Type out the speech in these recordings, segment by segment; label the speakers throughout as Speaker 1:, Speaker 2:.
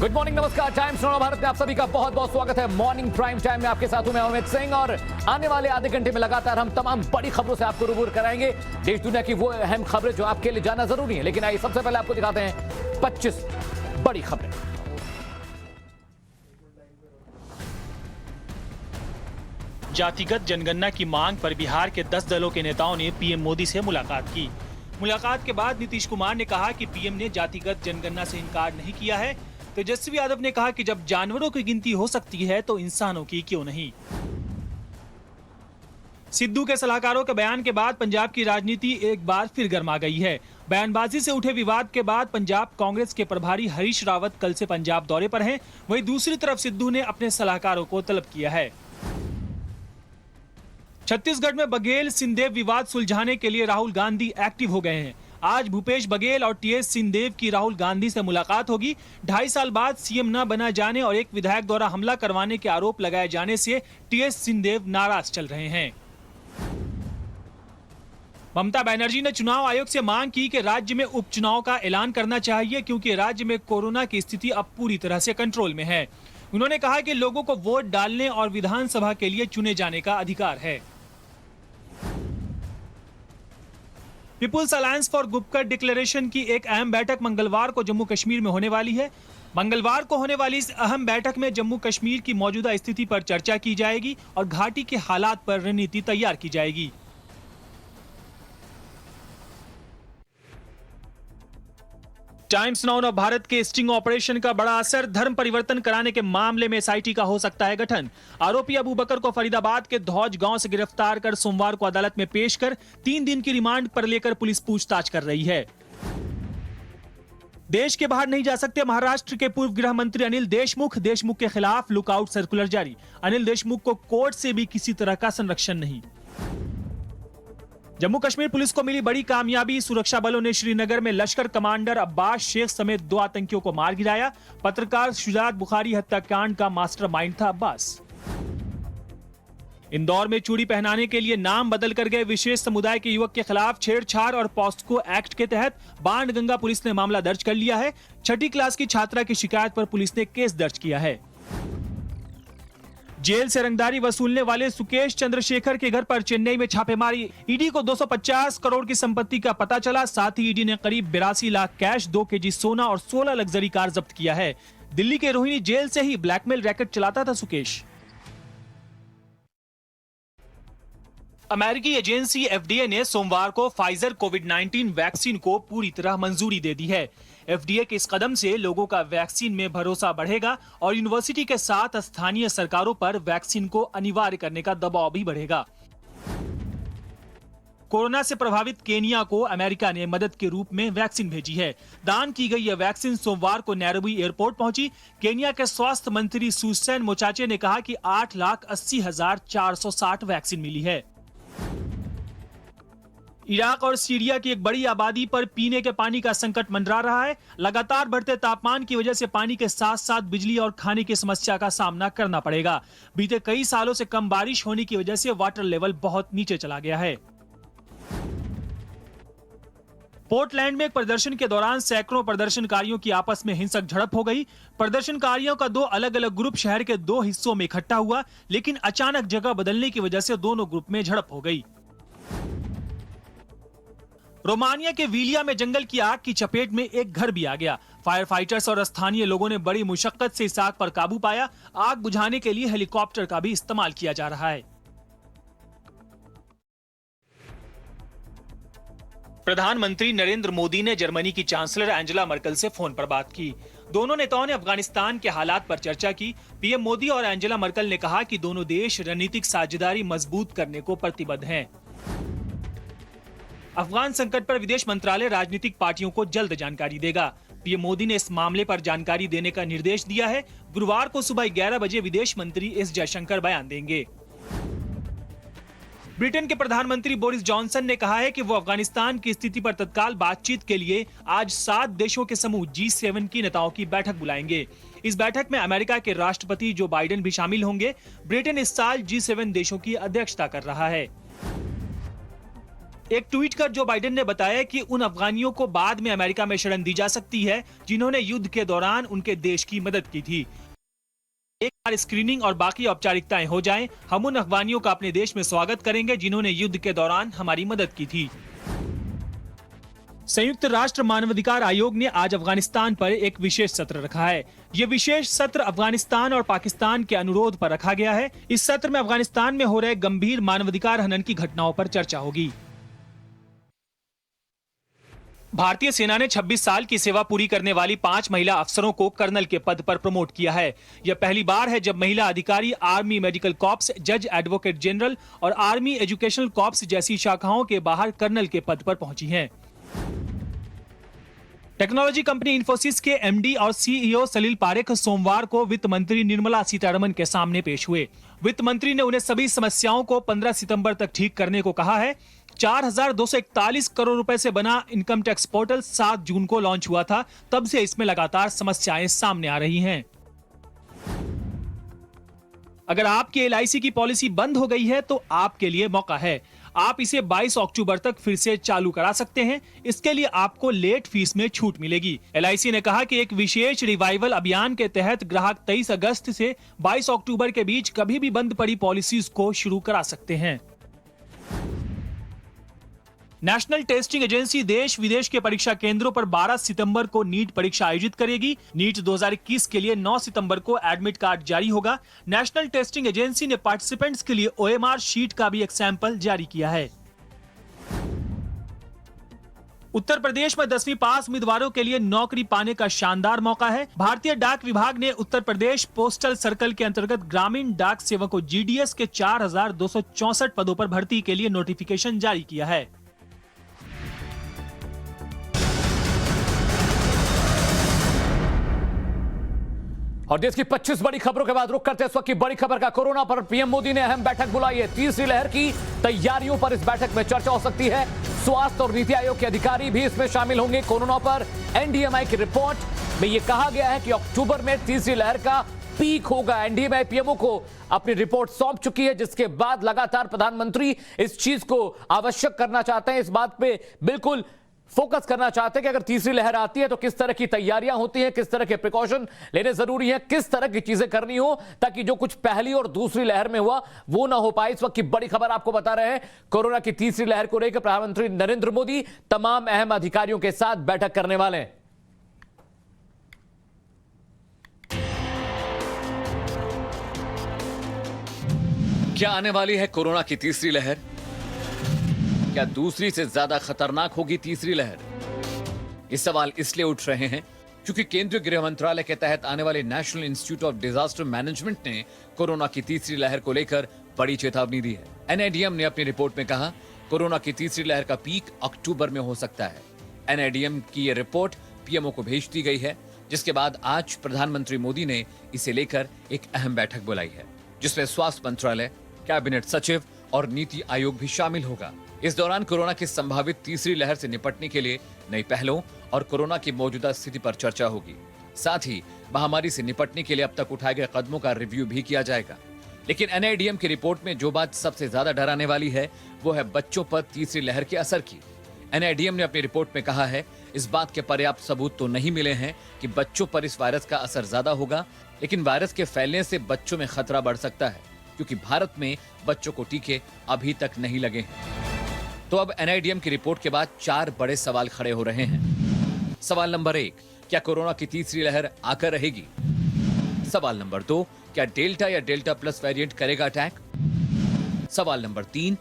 Speaker 1: Good morning, नमस्कार। Times नौ भारत में आप सभी का बहुत बहुत स्वागत है। मॉर्निंग प्राइम टाइम में आपके साथ हूं मैं अमित सिंह और आने वाले आधे घंटे में लगातार हम तमाम बड़ी खबरों से आपको रूबरू कराएंगे। देश दुनिया की वो अहम खबरें जो आपके लिए जाना जरूरी है। लेकिन आइए सबसे पहले आपको दिखाते हैं 25 बड़ी खबरें।
Speaker 2: जातिगत जनगणना की मांग पर बिहार के 10 दलों के नेताओं ने पीएम मोदी से मुलाकात की। मुलाकात के बाद नीतीश कुमार ने कहा कि पीएम ने जातिगत जनगणना से इनकार नहीं किया है। तेजस्वी यादव ने कहा कि जब जानवरों की गिनती हो सकती है तो इंसानों की क्यों नहीं। सिद्धू के सलाहकारों के बयान के बाद पंजाब की राजनीति एक बार फिर गर्मा गई है। बयानबाजी से उठे विवाद के बाद पंजाब कांग्रेस के प्रभारी हरीश रावत कल से पंजाब दौरे पर हैं। वहीं दूसरी तरफ सिद्धू ने अपने सलाहकारों को तलब किया है। छत्तीसगढ़ में बघेल सिंहदेव विवाद सुलझाने के लिए राहुल गांधी एक्टिव हो गए हैं। आज भूपेश बघेल और टीएस सिंहदेव की राहुल गांधी से मुलाकात होगी। 2.5 साल बाद सीएम न बना जाने और एक विधायक द्वारा हमला करवाने के आरोप लगाए जाने से टीएस सिंहदेव नाराज चल रहे हैं। ममता बनर्जी ने चुनाव आयोग से मांग की कि राज्य में उपचुनाव का ऐलान करना चाहिए, क्योंकि राज्य में कोरोना की स्थिति अब पूरी तरह से कंट्रोल में है। उन्होंने कहा कि लोगों को वोट डालने और विधानसभा के लिए चुने जाने का अधिकार है। People's alliance for Gupkar declaration की एक अहम बैठक मंगलवार को जम्मू कश्मीर में होने वाली है। मंगलवार को होने वाली इस अहम बैठक में जम्मू कश्मीर की मौजूदा स्थिति पर चर्चा की जाएगी और घाटी के हालात पर रणनीति तैयार की जाएगी। टाइम्स नाउ ने भारत के स्टिंग ऑपरेशन का बड़ा असर, धर्म परिवर्तन कराने के मामले में एसआईटी का हो सकता है गठन। आरोपी अबू बकर को फरीदाबाद के धौज गांव से गिरफ्तार कर सोमवार को अदालत में पेश कर 3 दिन की रिमांड पर लेकर पुलिस पूछताछ कर रही है। देश के बाहर नहीं जा सकते महाराष्ट्र के पूर्व गृह मंत्री अनिल देशमुख के खिलाफ लुकआउट सर्कुलर जारी। अनिल देशमुख को कोर्ट से भी किसी तरह का संरक्षण नहीं। जम्मू कश्मीर पुलिस को मिली बड़ी कामयाबी, सुरक्षा बलों ने श्रीनगर में लश्कर कमांडर अब्बास शेख समेत 2 आतंकियों को मार गिराया। पत्रकार शुजात बुखारी हत्याकांड का मास्टरमाइंड था अब्बास। इंदौर में चूड़ी पहनाने के लिए नाम बदल कर गए विशेष समुदाय के युवक के खिलाफ छेड़छाड़ और पॉस्को एक्ट के तहत बाणगंगा पुलिस ने मामला दर्ज कर लिया है। 6ठी क्लास की छात्रा की शिकायत पर पुलिस ने केस दर्ज किया है। जेल से रंगदारी वसूलने वाले सुकेश चंद्रशेखर के घर पर चेन्नई में छापेमारी। ईडी को 250 करोड़ की संपत्ति का पता चला। साथ ही ईडी ने करीब 82 लाख कैश, 2 केजी सोना और 16 लग्जरी कार जब्त किया है। दिल्ली के रोहिणी जेल से ही ब्लैकमेल रैकेट चलाता था सुकेश। अमेरिकी एजेंसी एफडीए ने सोमवार को फाइजर कोविड-19 वैक्सीन को पूरी तरह मंजूरी दे दी है। एफडीए के इस कदम से लोगों का वैक्सीन में भरोसा बढ़ेगा और यूनिवर्सिटी के साथ स्थानीय सरकारों पर वैक्सीन को अनिवार्य करने का दबाव भी बढ़ेगा। कोरोना से प्रभावित केनिया को अमेरिका ने मदद के रूप में वैक्सीन भेजी है। दान की गई यह वैक्सीन सोमवार को नैरोबी एयरपोर्ट पहुंची। केनिया के स्वास्थ्य मंत्री सुसैन मोचाचे ने कहा कि 8,80,460 वैक्सीन मिली है। इराक और सीरिया की एक बड़ी आबादी पर पीने के पानी का संकट मंडरा रहा है। लगातार बढ़ते तापमान की वजह से पानी के साथ साथ बिजली और खाने की समस्या का सामना करना पड़ेगा। बीते कई सालों से कम बारिश होने की वजह से वाटर लेवल बहुत नीचे चला गया है। पोर्टलैंड में एक प्रदर्शन के दौरान सैकड़ों प्रदर्शनकारियों की आपस में हिंसक झड़प हो गई। प्रदर्शनकारियों का 2 अलग-अलग ग्रुप शहर के 2 हिस्सों में इकट्ठा हुआ, लेकिन अचानक जगह बदलने की वजह से दोनों ग्रुप में झड़प हो गई। रोमानिया के विलिया में जंगल की आग की चपेट में एक घर भी आ गया। फायर फाइटर्स और स्थानीय लोगों ने बड़ी मुशक्कत से इस आग पर काबू पाया। आग बुझाने के लिए हेलीकॉप्टर का भी इस्तेमाल किया जा रहा है। प्रधानमंत्री नरेंद्र मोदी ने जर्मनी की चांसलर एंजेला मर्केल से फोन पर बात की। दोनों नेताओं ने अफगानिस्तान के हालात पर चर्चा की। पीएम मोदी और एंजेला मर्केल ने कहा कि दोनों देश रणनीतिक साझेदारी मजबूत करने को प्रतिबद्ध हैं। अफगान संकट पर विदेश मंत्रालय राजनीतिक पार्टियों को जल्द जानकारी देगा। पीएम मोदी ने इस मामले पर जानकारी देने का निर्देश दिया है। गुरुवार को सुबह 11 बजे विदेश मंत्री एस जयशंकर बयान देंगे। ब्रिटेन के प्रधानमंत्री बोरिस जॉनसन ने कहा है कि वो अफगानिस्तान की स्थिति पर तत्काल बातचीत के लिए आज 7 देशों के समूह G7 की नेताओं की बैठक बुलाएंगे। इस बैठक में अमेरिका के राष्ट्रपति जो बाइडेन भी शामिल होंगे। ब्रिटेन इस साल G7 देशों की अध्यक्षता कर रहा है। एक ट्वीट कर जो बाइडेन ने बताया कि उन अफगानियों को बाद में अमेरिका में शरण दी जा सकती है जिन्होंने युद्ध के दौरान उनके देश की मदद की थी। एक बार स्क्रीनिंग और बाकी औपचारिकताएं हो जाएं, हम उन अफगानियों का अपने देश में स्वागत करेंगे जिन्होंने युद्ध के दौरान हमारी मदद की थी। संयुक्त राष्ट्र मानवाधिकार आयोग ने आज अफगानिस्तान पर एक विशेष सत्र रखा है। ये विशेष सत्र अफगानिस्तान और पाकिस्तान के अनुरोध पर रखा गया है। इस सत्र में अफगानिस्तान में हो रहे गंभीर मानवाधिकार हनन की घटनाओं पर चर्चा होगी। भारतीय सेना ने 26 साल की सेवा पूरी करने वाली 5 महिला अफसरों को कर्नल के पद पर प्रमोट किया है। यह पहली बार है जब महिला अधिकारी आर्मी मेडिकल कॉर्प्स, जज एडवोकेट जनरल और आर्मी एजुकेशनल कॉर्प्स जैसी शाखाओं के बाहर कर्नल के पद पर पहुंची हैं। टेक्नोलॉजी कंपनी इंफोसिस के एमडी और सीईओ सलील पारेख सोमवार को वित्त मंत्री निर्मला सीतारमण के सामने पेश हुए। वित्त मंत्री ने उन्हें सभी समस्याओं को 15 सितंबर तक ठीक करने को कहा है। 4,241 करोड़ रुपए से बना इनकम टैक्स पोर्टल 7 जून को लॉन्च हुआ था। तब से इसमें लगातार समस्याएं सामने आ रही हैं। अगर आपकी LIC की पॉलिसी बंद हो गई है तो आपके लिए मौका है। आप इसे 22 अक्टूबर तक फिर से चालू करा सकते हैं। इसके लिए आपको लेट फीस में छूट मिलेगी। LIC ने कहा कि एक विशेष रिवाइवल अभियान के तहत ग्राहक 23 अगस्त से 22 अक्टूबर के बीच कभी भी बंद पड़ी पॉलिसीज को शुरू करा सकते हैं। नेशनल टेस्टिंग एजेंसी देश विदेश के परीक्षा केंद्रों पर 12 सितंबर को नीट परीक्षा आयोजित करेगी। नीट 2021 के लिए 9 सितंबर को एडमिट कार्ड जारी होगा। नेशनल टेस्टिंग एजेंसी ने पार्टिसिपेंट्स के लिए OMR शीट का भी एक सैंपल जारी किया है। उत्तर प्रदेश में 10वीं पास उम्मीदवारों के लिए नौकरी पाने का शानदार मौका है। भारतीय डाक विभाग ने उत्तर प्रदेश पोस्टल सर्कल के अंतर्गत ग्रामीण डाक सेवकों GDS के 4,264 पदों पर भर्ती के लिए नोटिफिकेशन जारी किया है।
Speaker 1: और देश की 25 बड़ी खबरों के बाद रुक करते हैं इस वक्त की बड़ी खबर का। कोरोना पर पीएम मोदी ने अहम बैठक बुलाई है। तीसरी लहर की तैयारियों पर इस बैठक में चर्चा हो सकती है। स्वास्थ्य और नीति आयोग के अधिकारी भी इसमें शामिल होंगे। कोरोना पर NDMI की रिपोर्ट में यह कहा गया है कि अक्टूबर में तीसरी लहर का पीक होगा। NDMI पीएमओ को अपनी रिपोर्ट सौंप चुकी है, जिसके बाद लगातार प्रधानमंत्री इस चीज को आवश्यक करना चाहते हैं। इस बात पे बिल्कुल फोकस करना चाहते हैं कि अगर तीसरी लहर आती है तो किस तरह की तैयारियां होती हैं, किस तरह के प्रिकॉशन लेने जरूरी हैं, किस तरह की चीजें करनी हो ताकि जो कुछ पहली और दूसरी लहर में हुआ वो ना हो पाए। इस वक्त की बड़ी खबर आपको बता रहे हैं। कोरोना की तीसरी लहर को लेकर प्रधानमंत्री नरेंद्र मोदी तमाम अहम अधिकारियों के साथ बैठक करने वाले हैं। क्या आने वाली है कोरोना की तीसरी लहर? क्या दूसरी से ज्यादा खतरनाक होगी तीसरी लहर? ये सवाल इसलिए उठ रहे हैं क्योंकि केंद्रीय गृह मंत्रालय के तहत आने वाले national institute of disaster management ने कोरोना की तीसरी लहर को लेकर बड़ी चेतावनी दी है। NIDM ने अपनी रिपोर्ट में कहा कोरोना की तीसरी लहर का पीक अक्टूबर में हो सकता है। NIDM की यह रिपोर्ट PMO को भेज दी गई है, जिसके बाद आज प्रधानमंत्री मोदी ने इसे लेकर एक अहम बैठक बुलाई है, जिसमें स्वास्थ्य मंत्रालय, कैबिनेट सचिव और नीति आयोग भी शामिल होगा। इस दौरान कोरोना की संभावित तीसरी लहर से निपटने के लिए नई पहलों और कोरोना की मौजूदा स्थिति पर चर्चा होगी। साथ ही महामारी से निपटने के लिए अब तक उठाए गए कदमों का रिव्यू भी किया जाएगा। लेकिन NIDM की रिपोर्ट में जो बात सबसे ज्यादा डराने वाली है वो है बच्चों पर तीसरी लहर के असर की। NIDM ने अपनी रिपोर्ट में कहा है इस बात के पर्याप्त सबूत तो नहीं मिले हैं कि बच्चों पर इस वायरस का असर ज्यादा होगा, लेकिन वायरस के फैलने से बच्चों में खतरा बढ़ सकता है क्योंकि भारत में बच्चों को टीके अभी तक नहीं लगे हैं। तो अब NIDM की रिपोर्ट के बाद 4 बड़े सवाल खड़े हो रहे हैं। सवाल नंबर 1, क्या कोरोना की तीसरी लहर आकर रहेगी? सवाल नंबर 2, क्या डेल्टा या डेल्टा प्लस वेरिएंट करेगा अटैक? सवाल नंबर 3,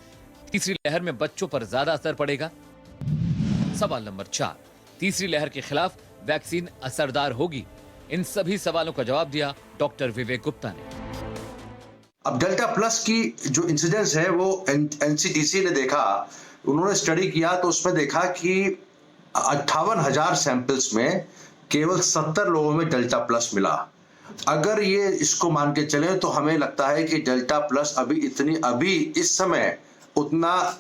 Speaker 1: तीसरी लहर में बच्चों पर ज्यादा असर पड़ेगा? सवाल नंबर 4, तीसरी लहर के खिलाफ वैक्सीन असरदार होगी? इन सभी सवालों का जवाब दिया डॉक्टर विवेक गुप्ता ने।
Speaker 3: अब डेल्टा प्लस की जो इंसिडेंस है वो NCDC ने देखा, उन्होंने स्टडी किया तो उसमें देखा कि 58,000 सैंपल्स में केवल 70 लोगों में डेल्टा प्लस मिला। अगर ये इसको मान के चले तो हमें लगता है कि डेल्टा प्लस अभी इस समय उतना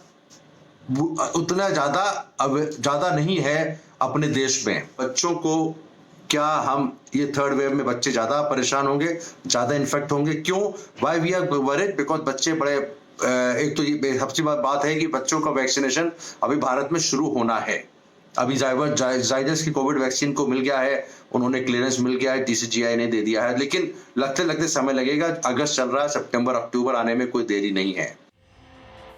Speaker 3: ज्यादा नहीं है अपने देश में। बच्चों को क्या हम ये थर्ड वेव में बच्चे ज्यादा परेशान होंगे, ज्यादा इन्फेक्ट होंगे? क्यों? Why we are worried? Because बच्चे बड़े एक तो ये सबसे बात है कि बच्चों का वैक्सीनेशन अभी भारत में शुरू होना है। अभी जाइडस की कोविड वैक्सीन को मिल गया है, उन्होंने क्लियरेंस मिल गया है, DCGI ने दे दिया है, लेकिन लगते समय लगेगा। अगस्त चल रहा है, सितंबर अक्टूबर आने में कोई देरी नहीं है।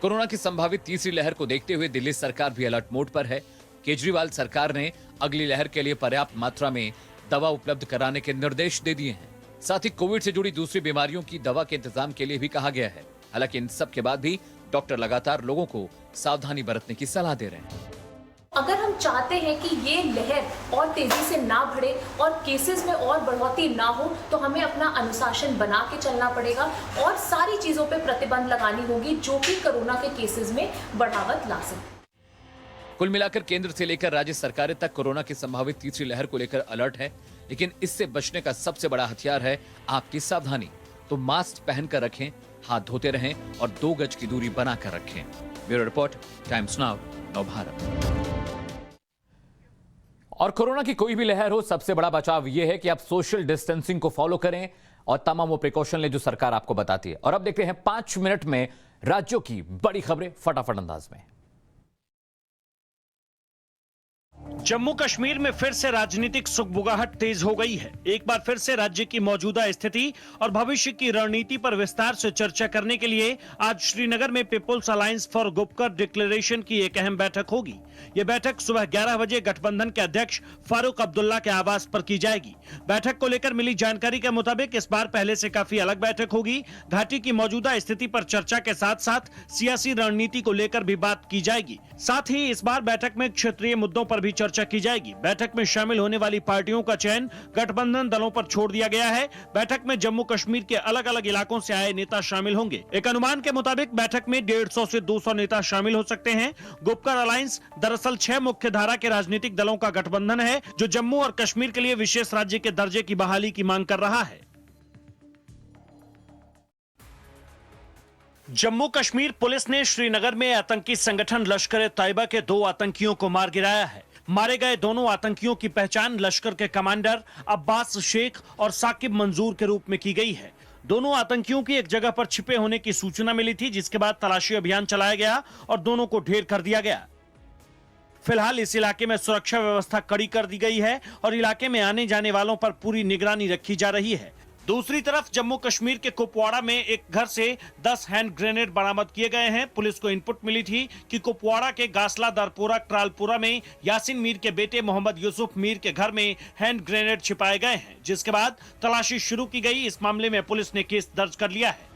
Speaker 1: कोरोना की संभावित तीसरी लहर को देखते हुए दिल्ली सरकार भी अलर्ट मोड पर है। केजरीवाल सरकार ने अगली लहर के लिए पर्याप्त मात्रा में दवा उपलब्ध कराने के निर्देश दे दिए हैं। साथ ही कोविड से जुड़ी दूसरी बीमारियों की दवा के इंतजाम के लिए भी कहा गया है। हालांकि इन सब के बाद भी डॉक्टर लगातार लोगों को सावधानी बरतने की सलाह दे रहे हैं।
Speaker 4: अगर हम चाहते हैं कि ये लहर और तेजी से ना बढ़े और केसेस में और बढ़ोतरी ना हो, तो हमें अपना अनुशासन बना के चलना पड़ेगा और सारी चीजों पे प्रतिबंध लगानी होगी जो कि कोरोना के केसेस में बढ़ावट ला सकते।
Speaker 1: कुल मिलाकर केंद्र से लेकर राज्य सरकारें तक कोरोना की संभावित तीसरी लहर को लेकर अलर्ट है, लेकिन इससे बचने का सबसे बड़ा हथियार है आपकी सावधानी। तो मास्क पहनकर रखें, हाथ धोते रहें और 2 गज की दूरी बनाकर रखें। Bureau report, times now, Navbharat. और कोरोना की कोई भी लहर हो, सबसे बड़ा बचाव यह है कि आप सोशल डिस्टेंसिंग को फॉलो करें और तमाम वो प्रिकॉशन लें जो सरकार आपको बताती है। और अब देखते हैं 5 मिनट में राज्यों की बड़ी खबरें फटाफट अंदाज में।
Speaker 5: जम्मू कश्मीर में फिर से राजनीतिक सुगबुगाहट तेज हो गई है। एक बार फिर से राज्य की मौजूदा स्थिति और भविष्य की रणनीति पर विस्तार से चर्चा करने के लिए आज श्रीनगर में people's alliance for Gupkar declaration की एक अहम बैठक होगी। ये बैठक सुबह 11 बजे गठबंधन के अध्यक्ष फारूक अब्दुल्ला के आवास पर की जाएगी। बैठक को लेकर मिली जानकारी के मुताबिक इस बार पहले से काफी अलग बैठक होगी। घाटी की मौजूदा स्थिति पर चर्चा के साथ साथ सियासी रणनीति को लेकर भी बात की जाएगी। साथ ही इस बार बैठक में क्षेत्रीय मुद्दों पर भी चर्चा की जाएगी। बैठक में शामिल होने वाली पार्टियों का चयन गठबंधन दलों पर छोड़ दिया गया है। बैठक में जम्मू कश्मीर के अलग अलग इलाकों से आए नेता शामिल होंगे। एक अनुमान के मुताबिक बैठक में 150 से 200 नेता शामिल हो सकते हैं। गुपकर अलायंस दरअसल 6 मुख्य धारा के राजनीतिक दलों का गठबंधन है जो जम्मू और कश्मीर के लिए विशेष राज्य के दर्जे की बहाली की मांग कर रहा है। जम्मू कश्मीर पुलिस ने श्रीनगर में आतंकी संगठन लश्कर-ए-तैयबा के 2 आतंकियों को मार गिराया है। मारे गए दोनों आतंकियों की पहचान लश्कर के कमांडर अब्बास शेख और साकिब मंजूर के रूप में की गई है। दोनों आतंकियों की एक जगह पर छिपे होने की सूचना मिली थी, जिसके बाद तलाशी अभियान चलाया गया और दोनों को ढेर कर दिया गया। फिलहाल इस इलाके में सुरक्षा व्यवस्था कड़ी कर दी गई है और इलाके में आने जाने वालों पर पूरी निगरानी रखी जा रही है। दूसरी तरफ जम्मू कश्मीर के कुपवाड़ा में एक घर से 10 हैंड ग्रेनेड बरामद किए गए हैं। पुलिस को इनपुट मिली थी कि कुपवाड़ा के गासला दरपुरा ट्रालपुरा में यासीन मीर के बेटे मोहम्मद यूसुफ मीर के घर में हैंड ग्रेनेड छिपाए गए हैं, जिसके बाद तलाशी शुरू की गई। इस मामले में पुलिस ने केस दर्ज कर लिया है।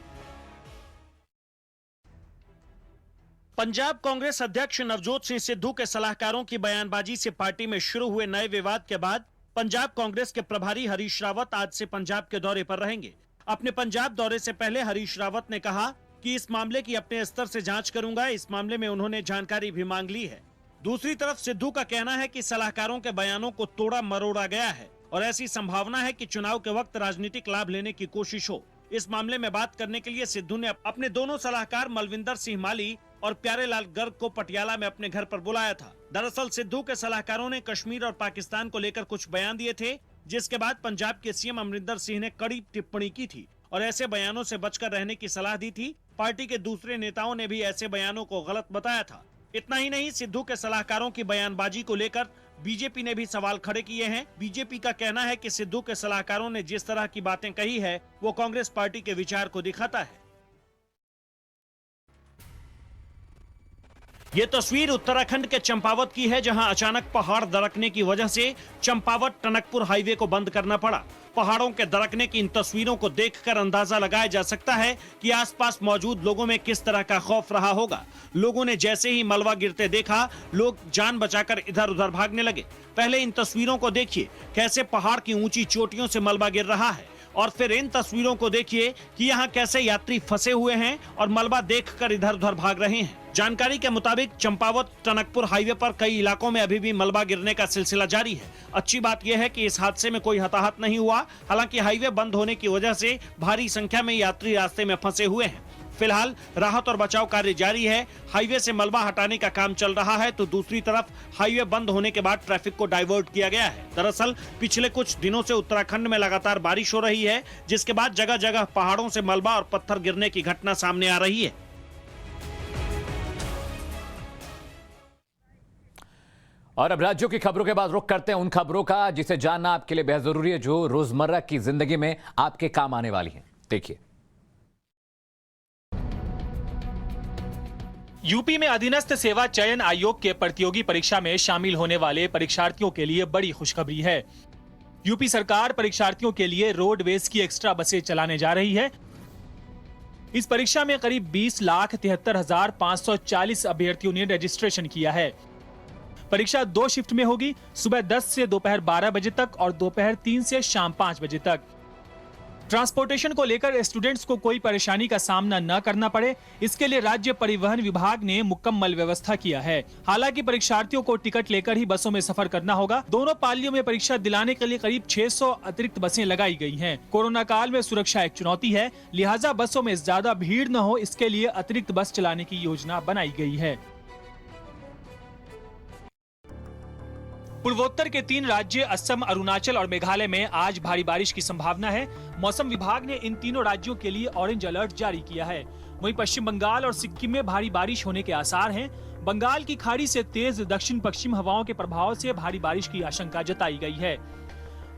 Speaker 5: पंजाब कांग्रेस अध्यक्ष नवजोत सिंह सिद्धू के सलाहकारों की बयानबाजी से पार्टी में शुरू हुए नए विवाद के बाद पंजाब कांग्रेस के प्रभारी हरीश रावत आज से पंजाब के दौरे पर रहेंगे। अपने पंजाब दौरे से पहले हरीश रावत ने कहा कि इस मामले की अपने स्तर से जांच करूंगा। इस मामले में उन्होंने जानकारी भी मांग ली है। दूसरी तरफ सिद्धू का कहना है कि सलाहकारों के बयानों को तोड़ा मरोड़ा गया है और ऐसी संभावना है कि चुनाव के वक्त राजनीतिक लाभ लेने की कोशिश हो। इस मामले में बात करने के लिए सिद्धू ने अपने दोनों सलाहकार मलविंदर सिंह माली और प्यारेलाल गर्ग को पटियाला में अपने घर पर बुलाया था। दरअसल सिद्धू के सलाहकारों ने कश्मीर और पाकिस्तान को लेकर कुछ बयान दिए थे, जिसके बाद पंजाब के सीएम अमरिंदर सिंह ने कड़ी टिप्पणी की थी और ऐसे बयानों से बचकर रहने की सलाह दी थी। पार्टी के दूसरे नेताओं ने भी ऐसे बयानों को गलत बताया था। इतना ही नहीं, सिद्धू के सलाहकारों की बयानबाजी को लेकर बीजेपी ने भी सवाल खड़े किए हैं। बीजेपी का कहना है कि सिद्धू के सलाहकारों ने जिस तरह की बातें कही है वो कांग्रेस पार्टी के विचार को दिखाता है। ये तस्वीर उत्तराखंड के चंपावत की है, जहां अचानक पहाड़ दरकने की वजह से चंपावत टनकपुर हाईवे को बंद करना पड़ा। पहाड़ों के दरकने की इन तस्वीरों को देखकर अंदाजा लगाया जा सकता है कि आसपास मौजूद लोगों में किस तरह का खौफ रहा होगा। लोगों ने जैसे ही मलबा गिरते देखा, लोग जान बचाकर इधर उधर भागने लगे। पहले इन तस्वीरों को देखिए कैसे पहाड़ की ऊंची चोटियों से मलबा गिर रहा है, और फिर इन तस्वीरों को देखिए कि यहाँ कैसे यात्री फंसे हुए हैं और मलबा देखकर इधर उधर भाग रहे हैं। जानकारी के मुताबिक चंपावत टनकपुर हाईवे पर कई इलाकों में अभी भी मलबा गिरने का सिलसिला जारी है। अच्छी बात यह है कि इस हादसे में कोई हताहत नहीं हुआ। हालांकि हाईवे बंद होने की वजह से भारी संख्या में यात्री रास्ते में फंसे हुए हैं। फिलहाल राहत और बचाव कार्य जारी है। हाईवे से मलबा हटाने का काम चल रहा है, तो दूसरी तरफ हाईवे बंद होने के बाद ट्रैफिक को डाइवर्ट किया गया है। दरअसल पिछले कुछ दिनों से उत्तराखंड में लगातार बारिश हो रही है, जिसके बाद जगह जगह पहाड़ों से मलबा और पत्थर गिरने की घटना सामने आ रही है।
Speaker 1: और अब राज्यों की खबरों के बाद रुख करते हैं उन खबरों का जिसे जानना आपके लिए बेहद जरूरी है, जो रोजमर्रा की जिंदगी में आपके काम आने वाली हैं। देखिए,
Speaker 2: यूपी में अधीनस्थ सेवा चयन आयोग के प्रतियोगी परीक्षा में शामिल होने वाले परीक्षार्थियों के लिए बड़ी खुशखबरी है। यूपी सरकार परीक्षार्थियों के लिए रोडवेज की एक्स्ट्रा बसें चलाने जा रही है। इस परीक्षा में करीब 20,73,540 अभ्यर्थियों ने रजिस्ट्रेशन किया है। परीक्षा 2 शिफ्ट में होगी, सुबह 10 से दोपहर 12 बजे तक और दोपहर 3 से शाम 5 बजे तक। ट्रांसपोर्टेशन को लेकर स्टूडेंट्स को कोई परेशानी का सामना न करना पड़े, इसके लिए राज्य परिवहन विभाग ने मुकम्मल व्यवस्था किया है। हालांकि परीक्षार्थियों को टिकट लेकर ही बसों में सफर करना होगा। दोनों पालियों में परीक्षा दिलाने के लिए करीब 600 अतिरिक्त बसें लगाई गई हैं। कोरोना काल में सुरक्षा एक चुनौती है, लिहाजा बसों में ज्यादा भीड़ न हो, इसके लिए अतिरिक्त बस चलाने की योजना बनाई गई है। पूर्वोत्तर के 3 राज्य असम, अरुणाचल और मेघालय में आज भारी बारिश की संभावना है। मौसम विभाग ने इन तीनों राज्यों के लिए ऑरेंज अलर्ट जारी किया है। वहीं पश्चिम बंगाल और सिक्किम में भारी बारिश होने के आसार हैं। बंगाल की खाड़ी से तेज दक्षिण पश्चिम हवाओं के प्रभाव से भारी बारिश की आशंका जताई गई है।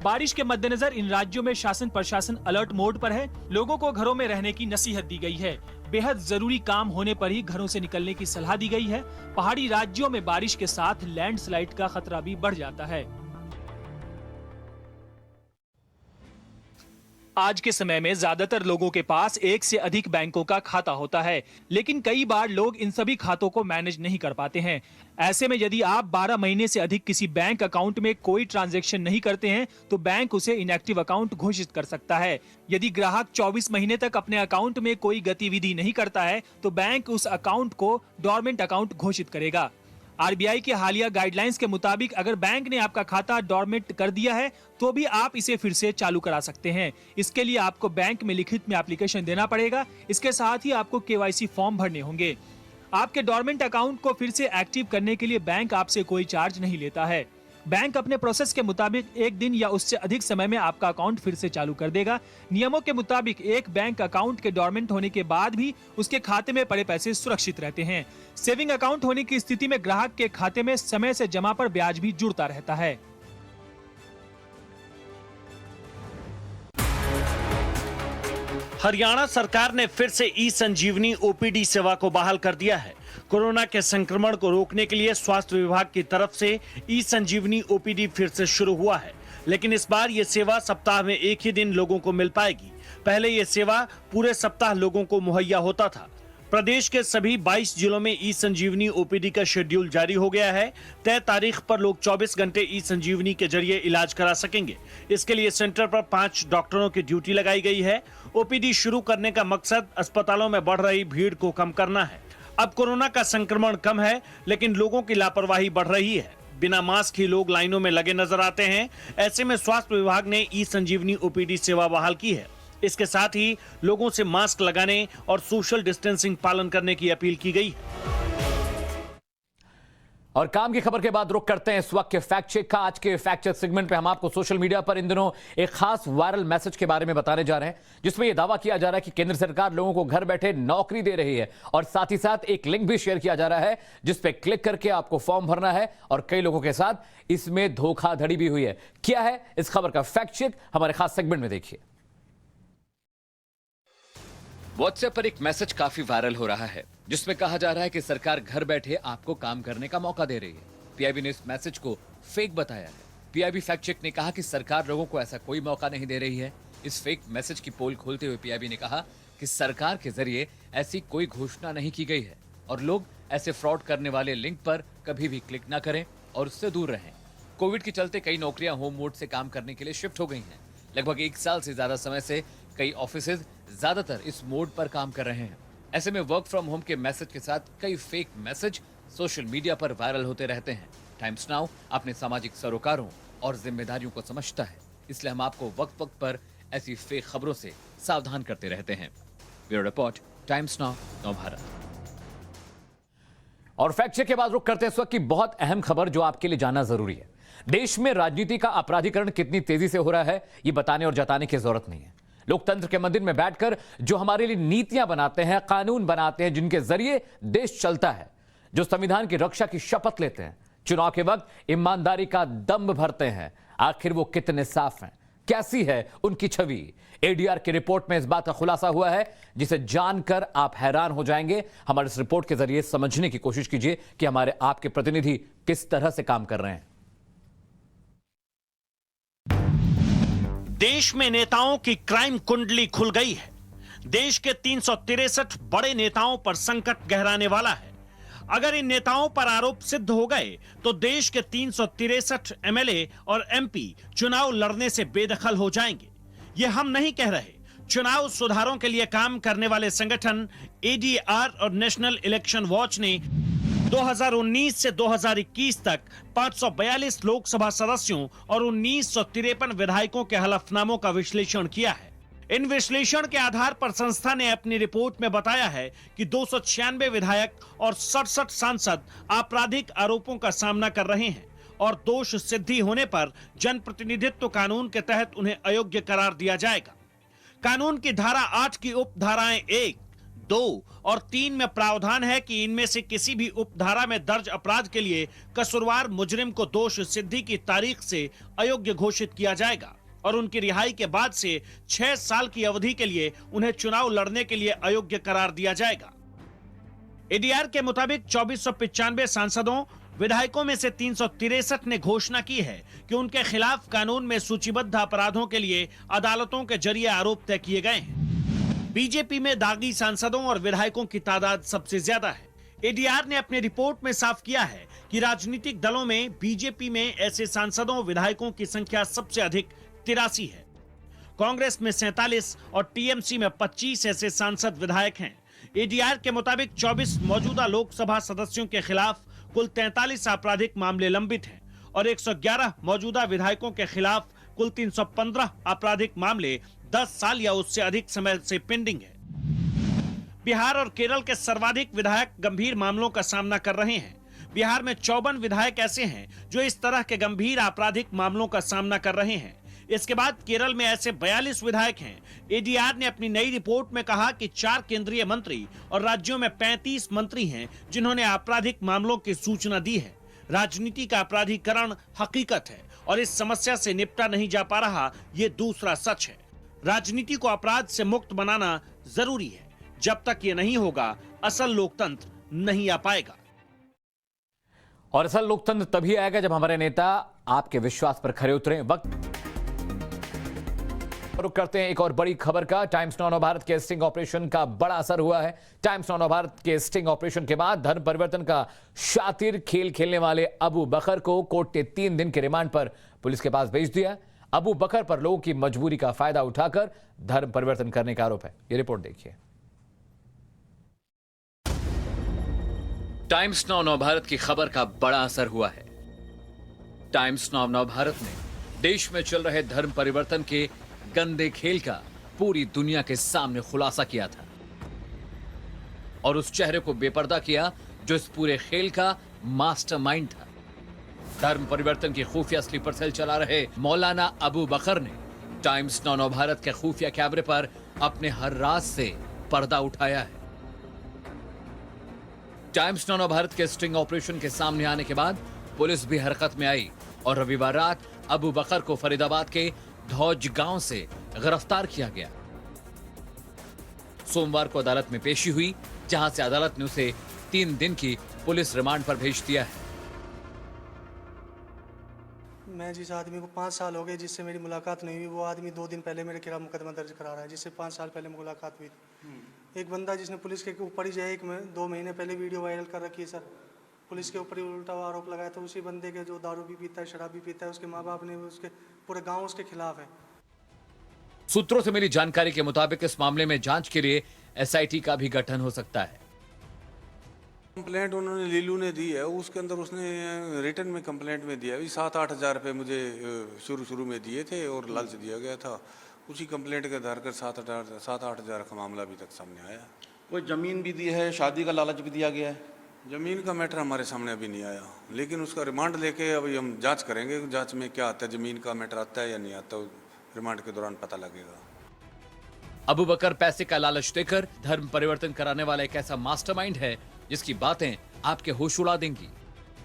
Speaker 2: बारिश के मद्देनजर इन राज्यों में शासन प्रशासन अलर्ट मोड पर है। लोगों को घरों में रहने की नसीहत दी गई है। बेहद जरूरी काम होने पर ही घरों से निकलने की सलाह दी गई है। पहाड़ी राज्यों में बारिश के साथ लैंडस्लाइड का खतरा भी बढ़ जाता है। आज के समय में ज्यादातर लोगों के पास एक से अधिक बैंकों का खाता होता है, लेकिन कई बार लोग इन सभी खातों को मैनेज नहीं कर पाते हैं। ऐसे में यदि आप 12 महीने से अधिक किसी बैंक अकाउंट में कोई ट्रांजैक्शन नहीं करते हैं तो बैंक उसे इनएक्टिव अकाउंट घोषित कर सकता है। यदि ग्राहक 24 महीने तक अपने अकाउंट में कोई गतिविधि नहीं करता है तो बैंक उस अकाउंट को डोरमेंट अकाउंट घोषित करेगा। आरबीआई के हालिया गाइडलाइंस के मुताबिक अगर बैंक ने आपका खाता डोरमेंट कर दिया है तो भी आप इसे फिर से चालू करा सकते हैं। इसके लिए आपको बैंक में लिखित में एप्लीकेशन देना पड़ेगा। इसके साथ ही आपको केवाईसी फॉर्म भरने होंगे। आपके डोरमेंट अकाउंट को फिर से एक्टिव करने के लिए बैंक आपसे कोई चार्ज नहीं लेता है। बैंक अपने प्रोसेस के मुताबिक 1 दिन या उससे अधिक समय में आपका अकाउंट फिर से चालू कर देगा। नियमों के मुताबिक एक बैंक अकाउंट के डोरमेंट होने के बाद भी उसके खाते में पड़े पैसे सुरक्षित रहते हैं। सेविंग अकाउंट होने की स्थिति में ग्राहक के खाते में समय से जमा पर ब्याज भी जुड़ता रहता है।
Speaker 5: हरियाणा सरकार ने फिर से ई संजीवनी ओपीडी सेवा को बहाल कर दिया है। कोरोना के संक्रमण को रोकने के लिए स्वास्थ्य विभाग की तरफ से ई संजीवनी ओपीडी फिर से शुरू हुआ है, लेकिन इस बार ये सेवा सप्ताह में एक ही दिन लोगों को मिल पाएगी। पहले ये सेवा पूरे सप्ताह लोगों को मुहैया होता था। प्रदेश के सभी 22 जिलों में ई संजीवनी ओपीडी का शेड्यूल जारी हो गया है। तय तारीख पर लोग 24 घंटे ई संजीवनी के जरिए इलाज करा सकेंगे। इसके लिए सेंटर पर 5 डॉक्टरों की ड्यूटी लगाई गई है। ओपीडी शुरू करने का मकसद अस्पतालों में बढ़ रही भीड़ को कम करना है। अब कोरोना का संक्रमण कम है, लेकिन लोगों की लापरवाही बढ़ रही है। बिना मास्क ही लोग लाइनों में लगे नजर आते हैं। ऐसे में स्वास्थ्य विभाग ने ई संजीवनी ओपीडी सेवा बहाल की है। इसके साथ ही लोगों से मास्क लगाने और सोशल डिस्टेंसिंग पालन करने की अपील की गई है।
Speaker 1: और काम की खबर के बाद रुक करते हैं इस वक्त के फैक्ट चेक का। आज के फैक्ट चेक सेगमेंट पे हम आपको सोशल मीडिया पर इन दिनों एक खास वायरल मैसेज के बारे में बताने जा रहे हैं, जिसमें यह दावा किया जा रहा है कि केंद्र सरकार लोगों को घर बैठे नौकरी दे रही है। और साथ ही साथ एक लिंक भी शेयर किया जा रहा है जिस पे क्लिक करके आपको फॉर्म भरना है। और कई लोगों के साथ इसमें धोखाधड़ी भी हुई है। क्या है इस खबर का फैक्ट चेक, हमारे खास सेगमेंट में देखिए। व्हाट्सएप पर एक मैसेज काफी वायरल हो रहा है जिसमें कहा जा रहा है कि सरकार घर बैठे आपको काम करने का मौका दे रही है। पीआईबी ने इस मैसेज को फेक बताया है। पीआईबी फैक्ट चेक ने कहा कि सरकार लोगों को ऐसा कोई मौका नहीं दे रही है। इस फेक मैसेज की पोल खोलते हुए पीआईबी ने कहा कि सरकार के जरिए ऐसी कोई घोषणा नहीं की गई है और लोग ऐसे फ्रॉड करने वाले लिंक पर कभी भी क्लिक ना करें और उससे दूर रहें। कोविड के चलते कई नौकरियां होम मोड से काम करने के लिए शिफ्ट हो गई हैं। लगभग 1 साल से ज्यादा समय से कई ऑफिसेज ज्यादातर इस मोड पर काम कर रहे हैं। ऐसे में वर्क फ्रॉम होम के मैसेज के साथ कई फेक मैसेज सोशल मीडिया पर वायरल होते रहते हैं। टाइम्स नाउ अपने सामाजिक सरोकारों और जिम्मेदारियों को समझता है, इसलिए हम आपको वक्त वक्त पर ऐसी फेक खबरों से सावधान करते रहते हैं। Bureau report, times now, Navbharat. और फैक्ट चेक के बाद रुक करते हैं इस वक्त की बहुत अहम खबर जो आपके लिए जानना जरूरी है। देश में राजनीति का अपराधीकरण कितनी तेजी से हो रहा है ये बताने और जताने की जरूरत नहीं है। लोकतंत्र के मंदिर में बैठकर जो हमारे लिए नीतियां बनाते हैं, कानून बनाते हैं, जिनके जरिए देश चलता है, जो संविधान की रक्षा की शपथ लेते हैं, चुनाव के वक्त ईमानदारी का दम भरते हैं। आखिर वो कितने साफ हैं, कैसी है उनकी छवि? एडीआर की रिपोर्ट में इस बात का खुलासा हुआ है जिसे जानकर आप हैरान हो जाएंगे। हमारे इस रिपोर्ट के जरिए समझने की कोशिश कीजिए कि हमारे आपके प्रतिनिधि किस तरह से काम कर रहे हैं।
Speaker 5: देश में नेताओं की क्राइम कुंडली खुल गई है। देश के 363 बड़े नेताओं पर संकट गहराने वाला है। अगर इन नेताओं पर आरोप सिद्ध हो गए तो देश के 363 एमएलए और एमपी चुनाव लड़ने से बेदखल हो जाएंगे। ये हम नहीं कह रहे। चुनाव सुधारों के लिए काम करने वाले संगठन एडीआर और नेशनल इलेक्शन वॉच ने 2019 से 2021 तक 542 लोकसभा सदस्यों और 1953 विधायकों के हलफनामों का विश्लेषण किया है। इन विश्लेषण के आधार पर संस्था ने अपनी रिपोर्ट में बताया है कि 296 विधायक और 67 सांसद आपराधिक आरोपों का सामना कर रहे हैं और दोष सिद्धि होने पर जनप्रतिनिधित्व कानून के तहत उन्हें अयोग्य करार दिया जाएगा। कानून की धारा 8 की उपधाराएं 1, 2 और 3 में प्रावधान है कि इनमें से किसी भी उपधारा में दर्ज अपराध के लिए कसूरवार मुजरिम को दोष सिद्धि की तारीख से अयोग्य घोषित किया जाएगा और उनकी रिहाई के बाद से 6 साल की अवधि के लिए उन्हें चुनाव लड़ने के लिए अयोग्य करार दिया जाएगा। एडीआर के मुताबिक 2495 सांसदों विधायकों में से 363 ने घोषणा की है कि उनके खिलाफ कानून में सूचीबद्ध अपराधों के लिए अदालतों के जरिए आरोप तय किए गए हैं। बीजेपी में दागी सांसदों और विधायकों की तादाद सबसे ज्यादा है। एडीआर ने अपनी रिपोर्ट में साफ किया है कि राजनीतिक दलों में बीजेपी में ऐसे सांसदों विधायकों की संख्या सबसे अधिक 83 है। कांग्रेस में 47 और टीएमसी में 25 ऐसे सांसद विधायक हैं। एडीआर के मुताबिक 24 मौजूदा लोकसभा सदस्यों के खिलाफ कुल 43 आपराधिक मामले लंबित हैं और 111 मौजूदा विधायकों के खिलाफ कुल 315 आपराधिक मामले 10 साल या उससे अधिक समय से पेंडिंग है। बिहार और केरल के सर्वाधिक विधायक गंभीर मामलों का सामना कर रहे हैं। बिहार में 54 विधायक ऐसे हैं जो इस तरह के गंभीर आपराधिक मामलों का सामना कर रहे हैं। इसके बाद केरल में ऐसे 42 विधायक हैं। एडीआर ने अपनी नई रिपोर्ट में कहा कि 4 केंद्रीय मंत्री और राज्यों में 35 मंत्री हैं जिन्होंने आपराधिक मामलों की सूचना दी है। राजनीति का अपराधीकरण हकीकत है और इस समस्या से निपटा नहीं जा पा रहा, ये दूसरा सच है। राजनीति को अपराध से मुक्त बनाना जरूरी है। जब तक ये नहीं होगा असल लोकतंत्र नहीं आ पाएगा।
Speaker 1: और असल लोकतंत्र तभी आएगा जब हमारे नेता आपके विश्वास पर खरे उतरे। वक्त रुक करते हैं एक और बड़ी खबर का। टाइम्स नाउ नवभारत के स्टिंग ऑपरेशन का बड़ा असर हुआ है। टाइम्स नाउ नवभारत के स्टिंग ऑपरेशन के बाद धर्म परिवर्तन का शातिर खेल खेलने वाले अबू बकर को कोर्ट ने 3 दिन के रिमांड पर पुलिस के पास भेज दिया। अबू बकर पर लोगों की मजबूरी का फायदा उठाकर धर्म परिवर्तन करने का आरोप है। ये रिपोर्ट देखिए।
Speaker 6: टाइम्स नाउ नवभारत की खबर का बड़ा असर हुआ है। टाइम्स नाउ नवभारत ने देश में चल रहे धर्म परिवर्तन के गंदे खेल का पूरी दुनिया के सामने खुलासा किया था और उस चेहरे को बेपर्दा किया जो इस पूरे खेल का मास्टरमाइंड था। धर्म परिवर्तन की खुफिया स्लीपर सेल चला रहे मौलाना अबू बकर ने टाइम्स नाउ नवभारत के खुफिया कैमरे पर अपने हर राज से पर्दा उठाया है। टाइम्स नाउ नवभारत के स्टिंग ऑपरेशन के सामने आने के बाद पुलिस भी हरकत में आई और रविवार रात अबू बकर को फरीदाबाद के धौज गांव से गिरफ्तार किया गया। सोमवार को अदालत में पेशी हुई जहां से अदालत ने उसे 3 दिन की पुलिस रिमांड पर भेज दिया है।
Speaker 7: मैं जिस आदमी को 5 साल हो गए जिससे मेरी मुलाकात नहीं हुई, वो आदमी 2 दिन पहले मेरे खिलाफ मुकदमा दर्ज करा रहा है जिससे 5 साल पहले मुलाकात हुई थी। एक बंदा जिसने पुलिस के ऊपर ही जाए 2 महीने पहले वीडियो वायरल कर रखी है सर, पुलिस के ऊपर ही उल्टा आरोप लगाया था। उसी बंदे के जो दारू भी पीता है, शराब भी पीता है, उसके माँ बाप ने उसके पूरे गाँव उसके खिलाफ है।
Speaker 1: सूत्रों से मिली जानकारी के मुताबिक इस मामले में जांच के लिए एसआईटी का भी गठन हो सकता है।
Speaker 8: कंप्लेंट उन्होंने लीलू ने दी है, उसके अंदर उसने रिटर्न में कंप्लेंट में दिया 7-8 हज़ार रुपये मुझे शुरू में दिए थे और लालच दिया गया था। उसी कंप्लेंट के आधार पर 7-8 हज़ार का मामला अभी तक सामने आया।
Speaker 9: कोई ज़मीन भी दी है, शादी का लालच भी दिया गया है।
Speaker 8: ज़मीन का मैटर हमारे सामने अभी नहीं आया, लेकिन उसका रिमांड लेके अभी हम जांच करेंगे। जांच में क्या आता है, ज़मीन का मैटर आता है या नहीं आता, रिमांड के दौरान पता लगेगा।
Speaker 1: अबू बकर पैसे का लालच देकर धर्म परिवर्तन कराने वाला एक ऐसा मास्टरमाइंड है जिसकी बातें आपके होश उड़ा देंगी।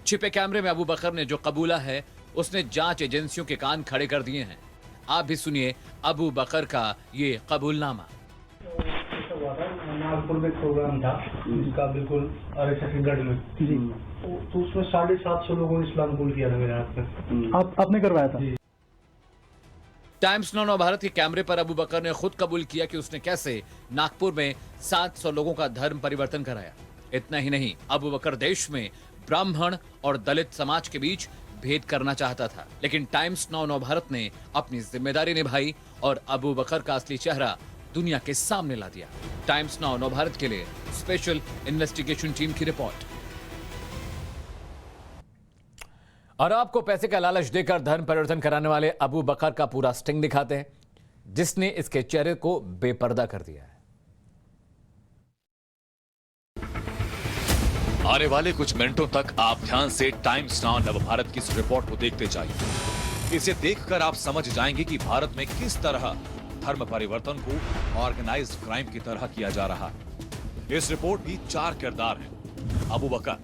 Speaker 6: छिपे कैमरे में अबू बकर ने जो कबूला है उसने जांच एजेंसियों के कान खड़े कर दिए हैं। आप भी सुनिए अबू बकर का ये कबूलनामा।
Speaker 7: नागपुर में प्रोग्राम था जिसका बिल्कुल छत्तीसगढ़ में जी, तो उसमें 750 लोगों ने इस्लाम कबूल किया था मेरे हाथ में। आपने करवाया था?
Speaker 6: टाइम्स नाउ भारत के कैमरे पर अबू बकर ने खुद कबूल किया कि उसने कैसे नागपुर में 700 लोगों का धर्म परिवर्तन कराया। इतना ही नहीं, अबू बकर देश में ब्राह्मण और दलित समाज के बीच भेद करना चाहता था, लेकिन टाइम्स नाउ भारत ने अपनी जिम्मेदारी निभाई और अबू बकर का असली चेहरा दुनिया के सामने ला दिया। टाइम्स नाउ भारत के लिए स्पेशल इन्वेस्टिगेशन टीम की रिपोर्ट। और आपको पैसे का लालच देकर धर्म परिवर्तन कराने वाले अबू बकर का पूरा स्टिंग दिखाते हैं, जिसने इसके चेहरे को बेपर्दा कर दिया है।
Speaker 10: आने वाले कुछ मिनटों तक आप ध्यान से टाइम्स नाउ नवभारत की इस रिपोर्ट को देखते जाइए। इसे देखकर आप समझ जाएंगे कि भारत में किस तरह धर्म परिवर्तन को ऑर्गेनाइज्ड क्राइम की तरह किया जा रहा है। इस रिपोर्ट में 4 किरदार हैं। अबू बकर,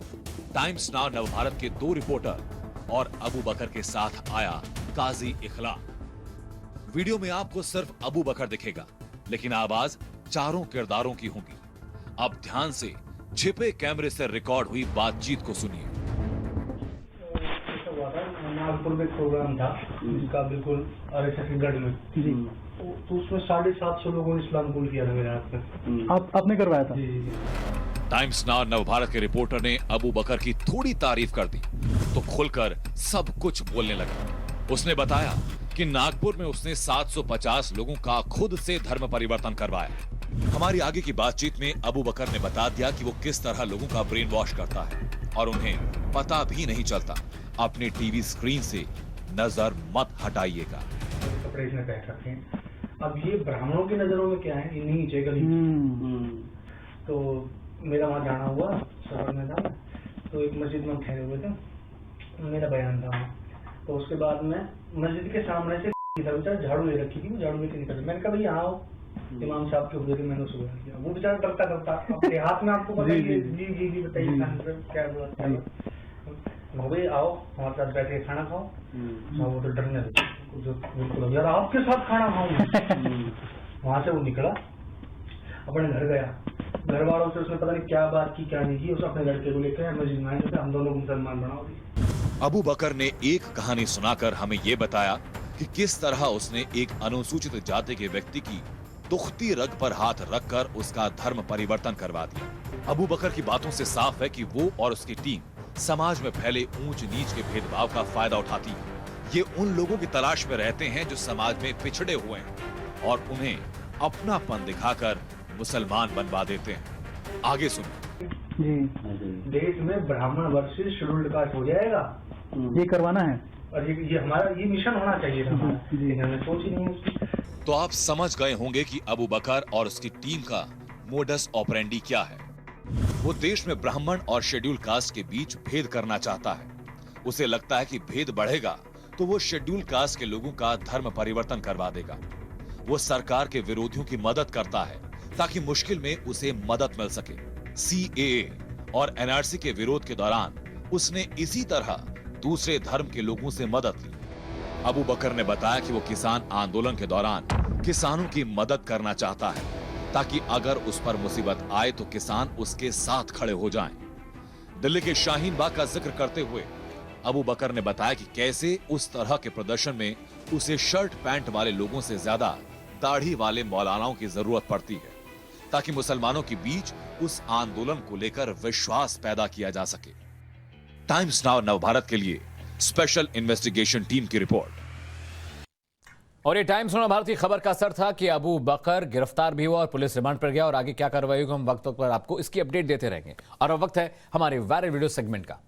Speaker 10: टाइम्स नाउ नवभारत के 2 रिपोर्टर और अबू बकर के साथ आया काजी इखलाक। वीडियो में आपको सिर्फ अबू बकर दिखेगा, लेकिन आवाज चारों किरदारों की होगी। अब ध्यान से छिपे कैमरे से रिकॉर्ड हुई बातचीत को सुनिए।
Speaker 7: नागपुर में प्रोग्राम था जिसका बिल्कुल छत्तीसगढ़ में जी, तो उसमें 750 लोगों ने इस्लाम कबूल किया था मेरे हाथ में। आपने करवाया था?
Speaker 10: टाइम्स नाउ नवभारत के रिपोर्टर ने अबू बकर की थोड़ी तारीफ कर दी तो खुलकर सब कुछ बोलने लगा। उसने बताया कि नागपुर में उसने 750 लोगों का खुद से धर्म परिवर्तन करवाया। हमारी आगे की बातचीत में अबू बकर ने बता दिया कि वो किस तरह लोगों का ब्रेन वॉश करता है और उन्हें पता भी नहीं चलता। अपने टीवी स्क्रीन से नजर मत हटाइएगा।
Speaker 7: कपड़े इसमें पहन रखे हैं। अब ये ब्राह्मणों की नजरों में क्या है, ये नीचे गली। तो मेरा वहाँ जाना हुआ शहर में था, तो एक मस्जिद में ठहरे हुए थे, मेरा बयान था। तो उसके बाद में मस्जिद के सामने से झाड़ू ले रखी थी, झाड़ू लेके निकल। मैंने कहा भैया आओ, इमाम साहब के हुए थे, मैंने उसको किया। वो बेचारा डरता डरता अपने हाथ में, आपको बताइए जी बताइए क्या बोला, भाई आओ हमारे साथ बैठ के खाना खाओ। वो तो डरने लगे, यार आपके साथ खाना खाऊंगा। वहां से वो निकला, अपने घर गया। घर वालों से उसने पता नहीं क्या बात की क्या नहीं की, उसने अपने लड़के को लेकर मस्जिद में आए, हम दोनों मुसलमान बनाओ दी।
Speaker 10: अबू बकर ने एक कहानी सुनाकर हमें ये बताया कि किस तरह उसने एक अनुसूचित जाति के व्यक्ति की दुखती रग पर हाथ रखकर उसका धर्म परिवर्तन करवा दिया। अबू बकर की बातों से साफ है कि वो और उसकी टीम समाज में फैले ऊंच नीच के भेदभाव का फायदा उठाती है। ये उन लोगों की तलाश में रहते हैं जो समाज में पिछड़े हुए हैं और उन्हें अपनापन दिखाकर मुसलमान बनवा देते हैं। आगे सुनिए।
Speaker 7: जी, देश में ब्राह्मण वर्सेस शेड्यूल्ड कास्ट हो जाएगा, ये करवाना है और ये हमारा ये मिशन होना चाहिए था हमारा। जी, सोच ही नहीं है उसकी।
Speaker 10: तो आप समझ गए होंगे कि अबू बकर और उसकी टीम का मोडस ऑपरेंडी क्या है। वो देश में ब्राह्मण और शेड्यूल कास्ट के बीच भेद करना चाहता है। उसे लगता है कि भेद बढ़ेगा तो वो शेड्यूल कास्ट के लोगों का धर्म परिवर्तन करवा देगा। वो सरकार के विरोधियों की मदद करता है ताकि मुश्किल में उसे मदद मिल सके। सीएए और एनआरसी के विरोध के दौरान उसने इसी तरह दूसरे धर्म के लोगों से मदद ली। अबू बकर ने बताया कि वो किसान आंदोलन के दौरान किसानों की मदद करना चाहता है ताकि अगर उस पर मुसीबत आए तो किसान उसके साथ खड़े हो जाएं। दिल्ली के शाहीन बाग का जिक्र करते हुए अबू बकर ने बताया कि कैसे उस तरह के प्रदर्शन में उसे शर्ट पैंट वाले लोगों से ज्यादा दाढ़ी वाले मौलानाओं की जरूरत पड़ती है ताकि मुसलमानों के बीच उस आंदोलन को लेकर विश्वास पैदा किया जा सके। टाइम्स नाउ नवभारत के लिए स्पेशल इन्वेस्टिगेशन टीम की रिपोर्ट।
Speaker 1: और ये टाइम्स नाउ भारत की खबर का असर था कि अबू बकर गिरफ्तार भी हुआ और पुलिस रिमांड पर गया और आगे क्या कार्रवाई होगी हम वक्त पर आपको इसकी अपडेट देते रहेंगे। और अब वक्त है हमारे वायरल वीडियो सेगमेंट का।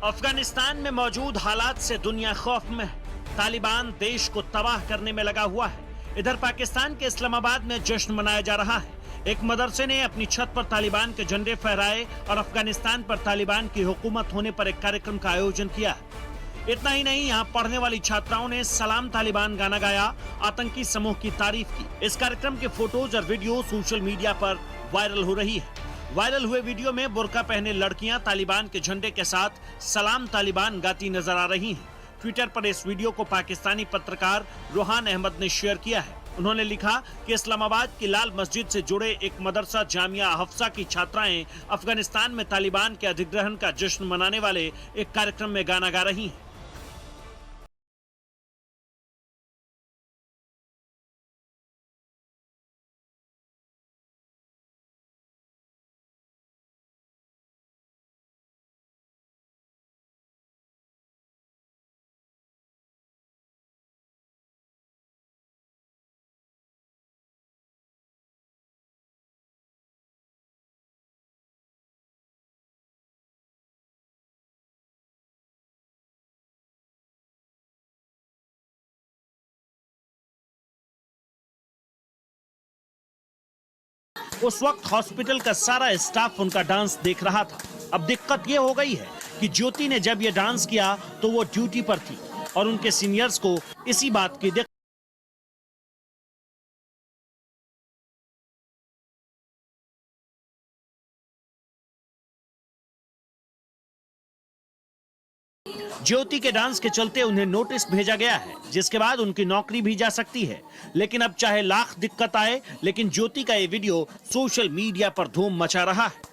Speaker 5: अफगानिस्तान में मौजूद हालात से दुनिया खौफ में है। तालिबान देश को तबाह करने में लगा हुआ है। इधर पाकिस्तान के इस्लामाबाद में जश्न मनाया जा रहा है। एक मदरसे ने अपनी छत पर तालिबान के झंडे फहराए और अफगानिस्तान पर तालिबान की हुकूमत होने पर एक कार्यक्रम का आयोजन किया। इतना ही नहीं, यहाँ पढ़ने वाली छात्राओं ने सलाम तालिबान गाना गाया, आतंकी समूह की तारीफ की। इस कार्यक्रम के फोटोज और वीडियो सोशल मीडिया पर वायरल हो रही है। वायरल हुए वीडियो में बुर्का पहने लड़कियां तालिबान के झंडे के साथ सलाम तालिबान गाती नजर आ रही हैं। ट्विटर पर इस वीडियो को पाकिस्तानी पत्रकार रोहान अहमद ने शेयर किया है। उन्होंने लिखा कि इस्लामाबाद की लाल मस्जिद से जुड़े एक मदरसा जामिया हफ्सा की छात्राएं अफगानिस्तान में तालिबान के अधिग्रहण का जश्न मनाने वाले एक कार्यक्रम में गाना गा रही हैं। उस वक्त हॉस्पिटल का सारा स्टाफ उनका डांस देख रहा था। अब दिक्कत ये हो गई है कि ज्योति ने जब ये डांस किया तो वो ड्यूटी पर थी और उनके सीनियर्स को इसी बात की ज्योति के डांस के चलते उन्हें नोटिस भेजा गया है, जिसके बाद उनकी नौकरी भी जा सकती है। लेकिन अब चाहे लाख दिक्कत आए, लेकिन ज्योति का ये वीडियो सोशल मीडिया पर धूम मचा रहा है।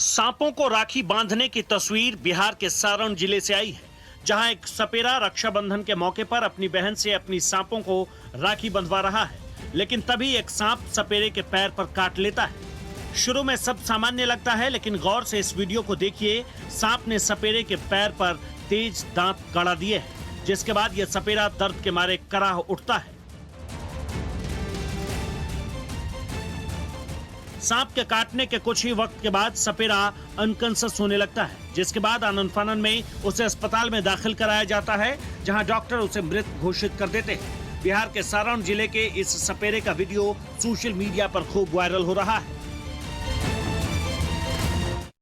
Speaker 5: सांपों को राखी बांधने की तस्वीर बिहार के सारण जिले से आई है, जहां एक सपेरा रक्षाबंधन के मौके पर अपनी बहन से अपनी सांपों को राखी बंधवा रहा है। लेकिन तभी एक सांप सपेरे के पैर पर काट लेता है। शुरू में सब सामान्य लगता है, लेकिन गौर से इस वीडियो को देखिए। सांप ने सपेरे के पैर पर तेज दांत गड़ा दिए हैं, जिसके बाद यह सपेरा दर्द के मारे कराह उठता है। सांप के काटने के कुछ ही वक्त के बाद सपेरा अनकॉन्शियस होने लगता है, जिसके बाद आनन फानन में उसे अस्पताल में दाखिल कराया जाता है, जहां डॉक्टर उसे मृत घोषित कर देते हैं। बिहार के सारण जिले के इस सपेरे का वीडियो सोशल मीडिया पर खूब वायरल हो रहा है।